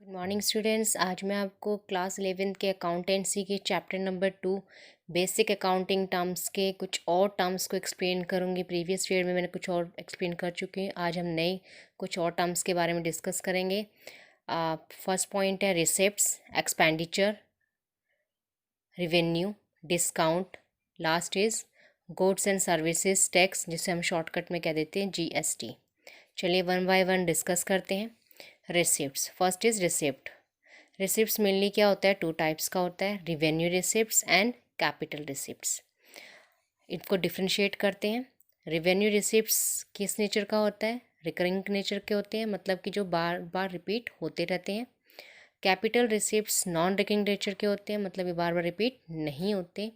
Morning students, आज मैं आपको क्लास 11th के अकाउंटेंसी के chapter number 2 basic accounting terms के कुछ और टर्म्स को एक्सप्लेन करूंगी। प्रीवियस पीरियड में मैंने कुछ और एक्सप्लेन कर चुकी हूँ। आज हम नए कुछ और टर्म्स के बारे में डिस्कस करेंगे। फर्स्ट पॉइंट है receipts, expenditure, revenue, discount. Last is goods and services tax, जिसे हम शॉर्टकट में कह देते हैं GST। चलिए वन बाय वन डिस्कस करते हैं। Receipts, first is receipt. Receipts mainly क्या होता है, टू टाइप्स का होता है, revenue receipts and capital receipts. इनको डिफ्रेंशिएट करते हैं। रिवेन्यू रिसिप्ट्स किस नेचर का होता है, रिकरिंग नेचर के होते हैं, मतलब कि जो बार बार रिपीट होते रहते हैं। Capital receipts non recurring nature के होते हैं, मतलब ये बार बार रिपीट नहीं होते।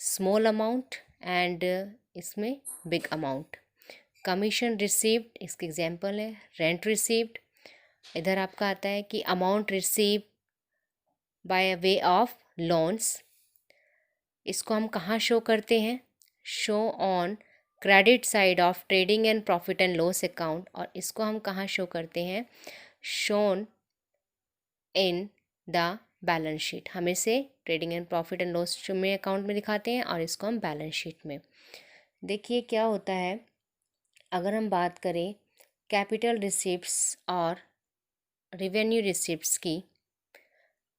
स्मॉल अमाउंट एंड इसमें बिग अमाउंट। कमीशन रिसीव्ड, इसके एग्जांपल है रेंट रिसीव्ड। इधर आपका आता है कि amount receive by way of loans. इसको हम कहाँ शो करते हैं, show on credit side of trading and profit and loss account. और इसको हम कहाँ शो करते हैं, shown in the balance sheet. हम इसे trading and profit and loss में अकाउंट में दिखाते हैं और इसको हम बैलेंस शीट में। देखिए क्या होता है, अगर हम बात करें कैपिटल रिसिप्ट्स और रिवेन्यू रिसिप्ट्स की,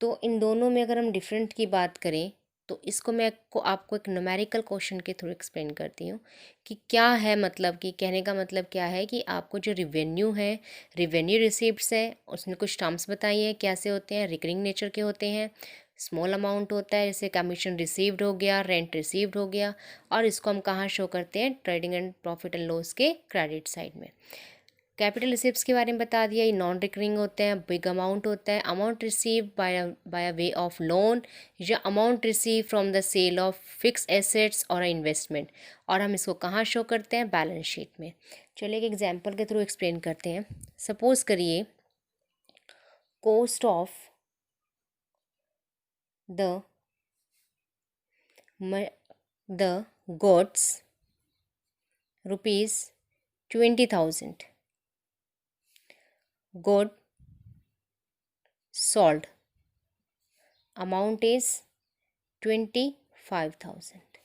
तो इन दोनों में अगर हम डिफरेंट की बात करें तो इसको मैं आपको एक न्यूमेरिकल क्वेश्चन के थ्रू एक्सप्लेन करती हूँ कि क्या है। मतलब कि कहने का मतलब क्या है कि आपको जो रिवेन्यू है, रिवेन्यू रिसिप्ट्स है, उसमें कुछ टर्म्स बताइए कैसे होते हैं। रिकरिंग नेचर के होते हैं, स्मॉल अमाउंट होता है, जैसे कमीशन रिसीव्ड हो गया, रेंट रिसीव्ड हो गया। और इसको हम कहाँ शो करते हैं, trading and profit and loss के क्रेडिट साइड में। कैपिटल रिसिप्ट्स के बारे में बता दिया, ये नॉन रिकरिंग होते हैं, बिग अमाउंट होता है। Amount receive by way of loan या amount receive from the sale of fix assets और इन्वेस्टमेंट। और हम इसको कहाँ शो करते हैं, बैलेंस शीट में। चलिए एक एग्जांपल के थ्रू एक्सप्लेन करते हैं। सपोज करिए cost of the goods ₹20,000, good sold, amount is 25,000.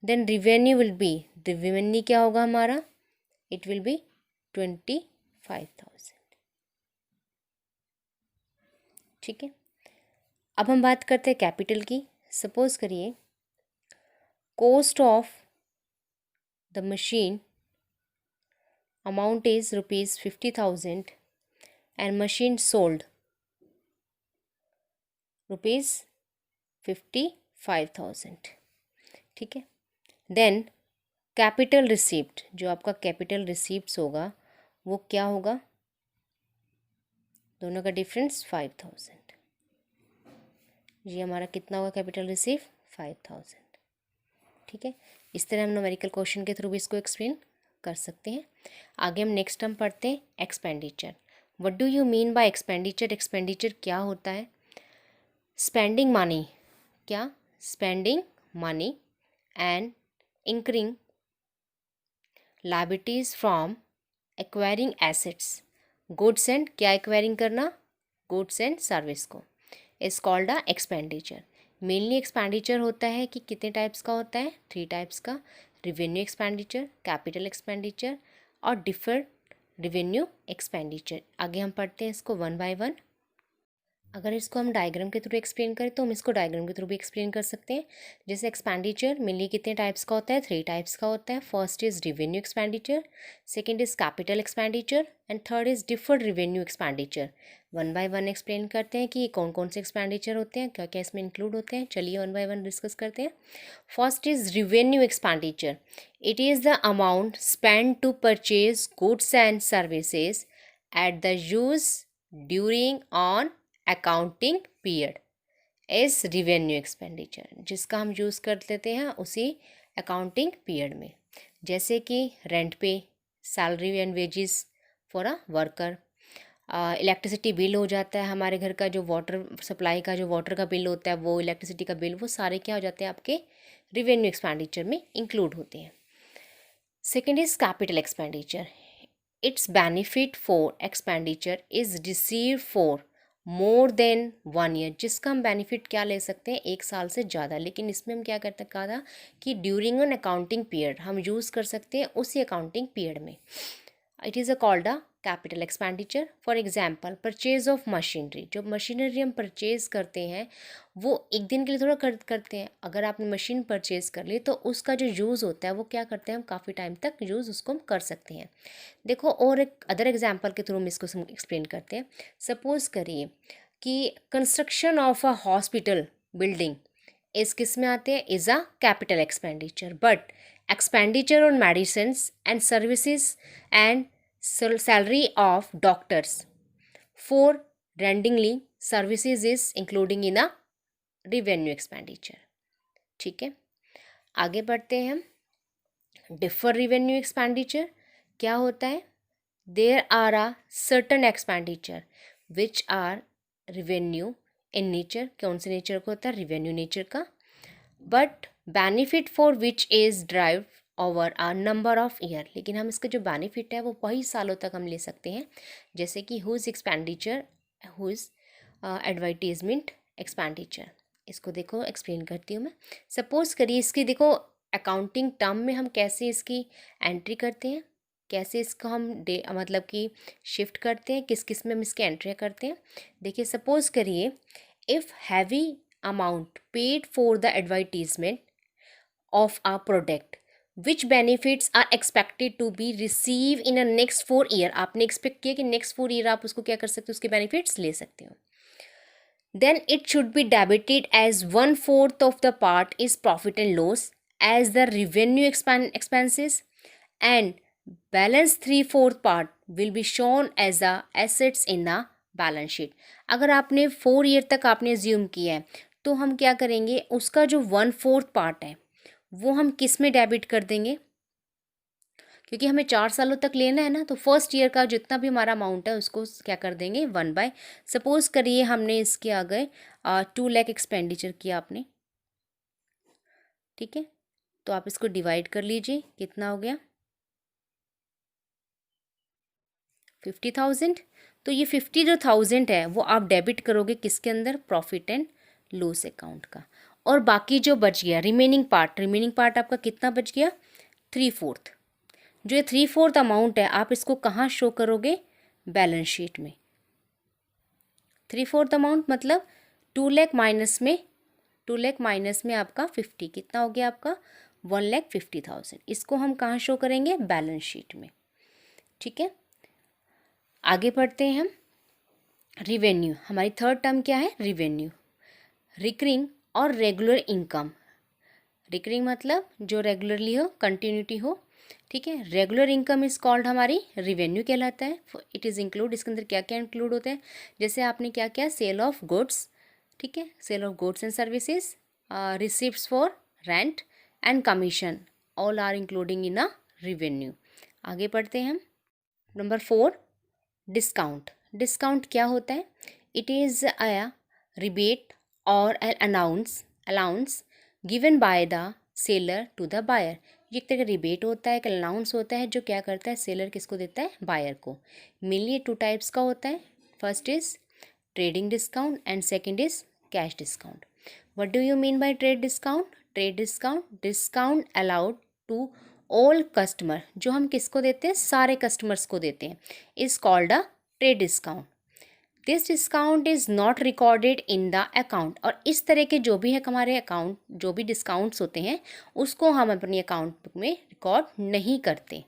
Then revenue will be, revenue क्या होगा हमारा, it will be 25,000. ठीक है, अब हम बात करते हैं कैपिटल की। सपोज करिए cost of the machine amount is ₹50,000 and machine sold ₹55,000। ठीक है, देन कैपिटल रिसीप्ट, जो आपका कैपिटल रिसीप्ट्स होगा वो क्या होगा, दोनों का डिफरेंस 5,000। ये हमारा कितना होगा कैपिटल रिसीव, 5,000। ठीक है, इस तरह हम न्यूमेरिकल क्वेश्चन के थ्रू भी इसको एक्सप्लेन कर सकते हैं। आगे हम नेक्स्ट हम पढ़ते हैं expenditure. What do you mean bye expenditure. Expenditure क्या होता है, स्पेंडिंग मनी, क्या, spending money and incurring liabilities from acquiring assets, goods and, क्या एक्वायरिंग करना, गुड्स एंड सर्विस को, is called a expenditure. Mainly expenditure होता है कि कितने टाइप्स का होता है, 3 टाइप्स का, रिवेन्यू एक्सपेंडिचर, कैपिटल एक्सपेंडिचर और डिफर्ड रिवेन्यू एक्सपेंडिचर। आगे हम पढ़ते हैं इसको वन बाय वन। अगर इसको हम डायग्राम के थ्रू एक्सप्लेन करें तो हम इसको डायग्राम के थ्रू भी एक्सप्लेन कर सकते हैं। जैसे एक्सपेंडिचर मेनली कितने टाइप्स का होता है, 3 टाइप्स का होता है। First is revenue expenditure, second is capital expenditure and third is deferred revenue expenditure. One by one explain करते हैं कि कौन कौन से एक्सपेंडिचर होते हैं, क्या क्या इसमें इंक्लूड होते हैं। चलिए वन बाय वन डिस्कस करते हैं। First is revenue expenditure. It is the amount spend to purchase goods and services at the use during on accounting period is revenue expenditure, जिसका हम यूज़ कर लेते हैं उसी अकाउंटिंग पीरियड में। जैसे कि रेंट पे, salary and wages for a worker, electricity bill हो जाता है, हमारे घर का जो वाटर सप्लाई का जो वाटर का बिल होता है, वो इलेक्ट्रिसिटी का बिल, वो सारे क्या हो जाते हैं आपके रिवेन्यू एक्सपेंडिचर में इंक्लूड होते हैं। Second is capital expenditure. Its benefit for expenditure is received for more than 1 year, जिसका हम बेनिफिट क्या ले सकते हैं 1 साल से ज़्यादा। लेकिन इसमें हम क्या करते कहा था कि ड्यूरिंग एन अकाउंटिंग पीरियड हम यूज़ कर सकते हैं उसी अकाउंटिंग पीरियड में। It is a called a capital expenditure. For example purchase of machinery, जो मशीनरी हम परचेज करते हैं वो एक दिन के लिए थोड़ा करते हैं। अगर आपने मशीन परचेज कर ली तो उसका जो यूज़ होता है वो क्या करते हैं हम काफ़ी टाइम तक यूज़ उसको हम कर सकते हैं। देखो और एक अदर एग्जाम्पल के थ्रू हम इसको एक्सप्लेन करते हैं। सपोज करिए कि construction of a hospital building इस किस में आते हैं, is a capital expenditure. But expenditure on medicine and services and salary of doctors for rendering services is including in a revenue expenditure. ठीक है, आगे बढ़ते हैं हम। डिफर रिवेन्यू एक्सपेंडिचर क्या होता है? There are a certain expenditure which are revenue in nature. कौन से नेचर का होता है? रिवेन्यू नेचर का। But benefit for which is drive over a number of year. लेकिन हम इसका जो बेनिफिट है वो कई सालों तक हम ले सकते हैं। जैसे कि huge expenditure, huge advertisement expenditure. इसको देखो एक्सप्लेन करती हूँ मैं। सपोज करिए इसकी देखो अकाउंटिंग टर्म में हम कैसे इसकी एंट्री करते हैं, कैसे इसको हम मतलब कि शिफ्ट करते हैं, किस किस में हम इसकी एंट्री करते हैं। देखिए सपोज करिए if heavy amount paid for the advertisement of a product which benefits are expected to be received in a next 4 year। आपने एक्सपेक्ट किया कि नेक्स्ट 4 ईयर आप उसको क्या कर सकते हो, उसके बेनिफिट्स ले सकते हो। then it should be debited as 1/4 of the part is profit and loss as the revenue expenses and balance 3/4 part will be shown as the assets in the balance sheet. अगर आपने 4 year तक आपने ज्यूम किया है तो हम क्या करेंगे, उसका जो 1/4 पार्ट है वो हम किस में डेबिट कर देंगे, क्योंकि हमें 4 सालों तक लेना है ना। तो फर्स्ट ईयर का जितना भी हमारा अमाउंट है उसको क्या कर देंगे 1/। सपोज करिए हमने इसके आ गए 2 लाख एक्सपेंडिचर किया आपने, ठीक है। तो आप इसको डिवाइड कर लीजिए, कितना हो गया 50,000। तो ये 50,000 है वो आप डेबिट करोगे किसके अंदर, प्रॉफिट एंड लॉस अकाउंट का। और बाकी जो बच गया रिमेनिंग पार्ट आपका कितना बच गया 3/4। जो ये 3/4 अमाउंट है आप इसको कहाँ शो करोगे, बैलेंस शीट में। 3/4 अमाउंट मतलब 2 लाख माइनस में आपका 50 कितना हो गया आपका 1,50,000। इसको हम कहाँ शो करेंगे, बैलेंस शीट में। ठीक है, आगे बढ़ते हैं हम। रिवेन्यू, हमारी थर्ड टर्म क्या है, रिवेन्यू। रिकरिंग और रेगुलर इनकम। रिकरिंग मतलब जो रेगुलरली हो, कंटिन्यूटी हो, ठीक है। रेगुलर इनकम इज कॉल्ड हमारी रिवेन्यू कहलाता है। इट इज़ इंक्लूड, इसके अंदर क्या क्या इंक्लूड होता है, जैसे आपने क्या क्या सेल ऑफ गुड्स, ठीक है, sale of goods and services, receipts for rent and commission, all are including in a revenue. आगे बढ़ते हैं हम। Number 4 discount. डिस्काउंट क्या होता है, इट इज़ अ रिबेट और an allowance given by the seller to the buyer. ये एक तरह का रिबेट होता है, एक अलाउंस होता है जो क्या करता है, सेलर किसको देता है, बायर को। मेनली 2 टाइप्स का होता है। First is trading discount and second is cash discount. What do you mean by trade discount? Trade discount allowed to all customer, जो हम किसको देते हैं, सारे कस्टमर्स को देते हैं, is called a trade discount. This discount is not recorded in the account. और इस तरह के जो भी है हमारे अकाउंट, जो भी डिस्काउंट्स होते हैं उसको हम अपनी अकाउंट बुक में रिकॉर्ड नहीं करते।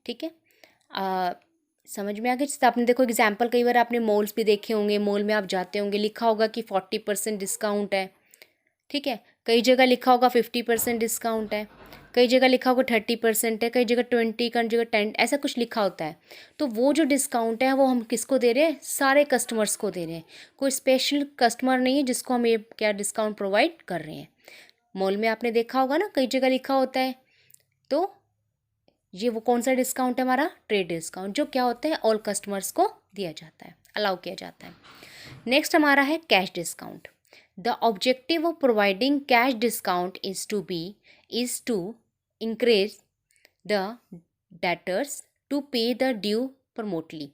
ठीक है, समझ में आ गया। जैसे आपने देखो एग्जाम्पल, कई बार आपने मॉल्स भी देखे होंगे, मॉल में आप जाते होंगे, लिखा होगा कि 40% डिस्काउंट है, ठीक है। कई जगह लिखा होगा 50% डिस्काउंट है, कई जगह लिखा होगा 30% है, कई जगह 20, कई जगह 10, ऐसा कुछ लिखा होता है। तो वो जो डिस्काउंट है वो हम किसको दे रहे हैं, सारे कस्टमर्स को दे रहे हैं। कोई स्पेशल कस्टमर नहीं है जिसको हम ये क्या डिस्काउंट प्रोवाइड कर रहे हैं। मॉल में आपने देखा होगा ना, कई जगह लिखा होता है। तो ये वो कौन सा डिस्काउंट है हमारा, ट्रेड डिस्काउंट, जो क्या होता है ऑल कस्टमर्स को दिया जाता है, अलाउ किया जाता है। नेक्स्ट हमारा है cash discount. The objective of providing cash discount is to encourage the debtors to pay the due promptly।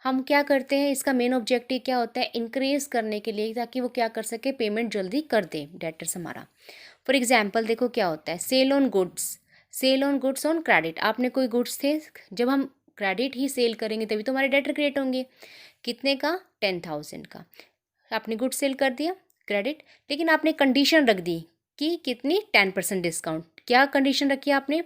हम क्या करते हैं, इसका मेन ऑब्जेक्टिव क्या होता है, इंक्रीज करने के लिए, ताकि वो क्या कर सके, पेमेंट जल्दी कर दे डेटर्स हमारा। फॉर एग्जाम्पल देखो क्या होता है, sale on goods, sale on goods on credit. आपने कोई गुड्स थे, जब हम क्रेडिट ही सेल करेंगे तभी तो हमारे डेटर क्रिएट होंगे। कितने का, 10,000 का आपने गुड सेल कर दिया क्रेडिट, लेकिन आपने कंडीशन रख दी कि कितनी, 10% डिस्काउंट। क्या कंडीशन रखी आपने,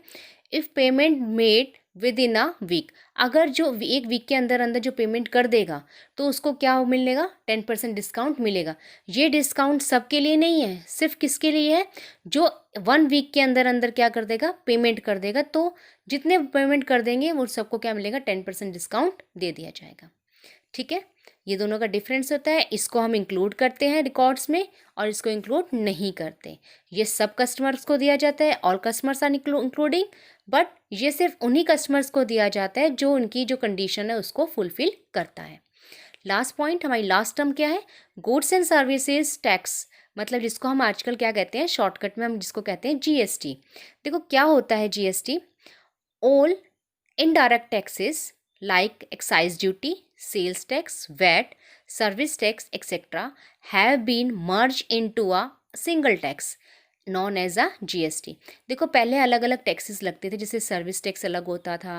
if payment made within a week, अगर जो एक वीक के अंदर अंदर जो पेमेंट कर देगा तो उसको क्या मिलेगा, 10% डिस्काउंट मिलेगा। ये डिस्काउंट सबके लिए नहीं है, सिर्फ किसके लिए है, जो 1 वीक के अंदर अंदर क्या कर देगा, पेमेंट कर देगा। तो जितने पेमेंट कर देंगे वो सबको क्या मिलेगा, 10% डिस्काउंट दे दिया जाएगा। ठीक है, ये दोनों का डिफरेंस होता है। इसको हम इंक्लूड करते हैं रिकॉर्ड्स में और इसको इंक्लूड नहीं करते। ये सब कस्टमर्स को दिया जाता है, all customers are including, but ये सिर्फ उन्हीं कस्टमर्स को दिया जाता है जो उनकी जो कंडीशन है उसको फुलफिल करता है। लास्ट पॉइंट, हमारी लास्ट टर्म क्या है, गुड्स एंड सर्विसेज टैक्स, मतलब जिसको हम आजकल क्या कहते हैं, शॉर्टकट में हम जिसको कहते हैं जीएसटी। देखो क्या होता है GST, all indirect taxes like excise duty, sales tax, VAT, service tax, etc. have been merged into a single tax known as a GST. देखो पहले अलग अलग टैक्सेस लगते थे, जैसे सर्विस टैक्स अलग होता था,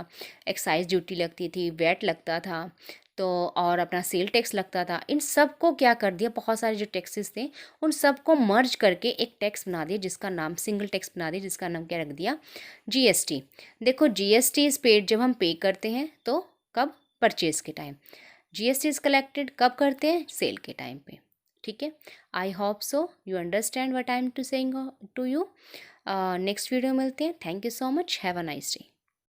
एक्साइज ड्यूटी लगती थी, वैट लगता था, तो और अपना सेल टैक्स लगता था। इन सब को क्या कर दिया, बहुत सारे जो टैक्सेस थे उन सब को मर्ज करके एक टैक्स बना दिया, जिसका नाम सिंगल टैक्स बना दिया, जिसका नाम क्या रख दिया, जीएसटी। देखो जीएसटी इज पेड जब हम पे करते हैं तो कब, परचेज के टाइम। जीएसटी इज कलेक्टेड कब करते हैं, सेल के टाइम पे। ठीक है, I hope so you understand what I am to saying to you. Next video मिलते हैं। Thank you so much, have a nice day.